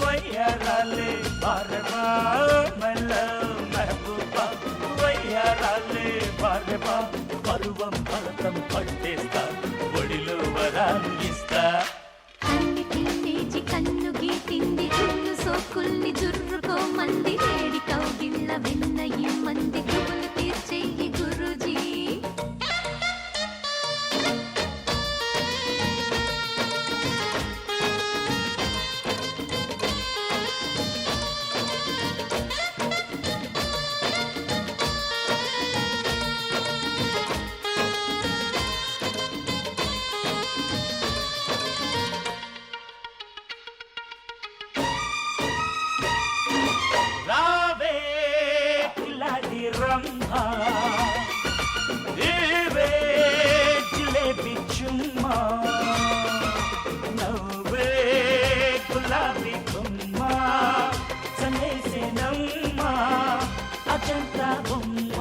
వయ్యారాలే బారబా మల్ల మెహబూబా వయ్యారాలే బారబా పరువం భరతం పట్టేస్తా ఒడిలో వరాలు ఇస్తా కన్నిటిండేచి కన్ను గీటింది జున్ను సోకుల్ని జుర్రుకోమంది వేడి కౌగిళ్ళ వెన్న ఇమ్మంది గుబులు తీర్చేయి గురూజీ జిలేబీ చుమ్మా నవ్వే గులాబీ గుమ్మ సందేశనమ్మా అజంతా బొమ్మ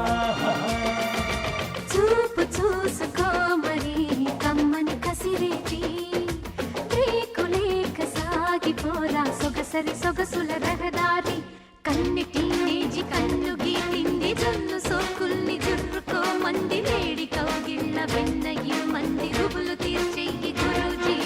చూపు చూసుకో మరి కమ్మని కసిరేటి రేకులేక సాగిపోరా సొగసరి సొగసుల రహదారి కన్నిటి నేజి కన్ను గీటింది జొన్ను సోకుల్ని జుర్రుకోమంది వేడి కౌగిళ్ళ వెన్న ఇమ్మంది గుబులు తీర్చేయి గురూజీ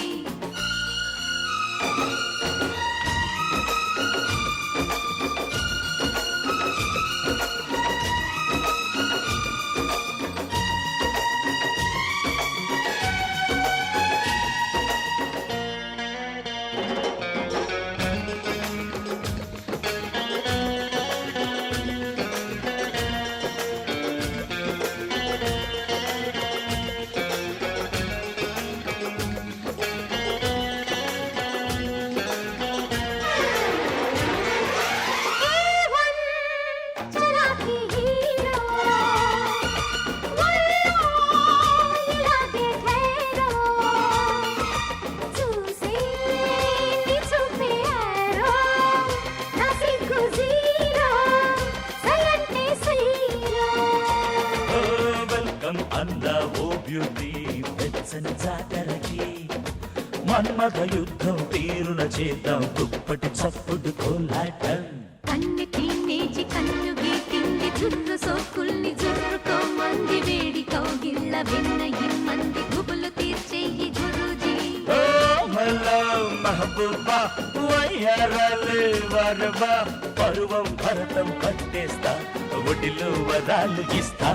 మన్మథ యుద్ధం తీరున చేద్దాం దుప్పటి చప్పుడు కోలాటం కన్నిటి నేజి కన్ను గీటింది జున్ను సోకుల్ని జుర్రుకోమంది వేడి కౌగిళ్ళ వెన్న ఇమ్మంది గుబులు తీర్చేయి గురూజీ ఓ మల్లా మెహబూబా వయ్యారాలే వరబా పరువం భరతం పట్టేస్తా ఒడిలో వరాలు ఇస్తా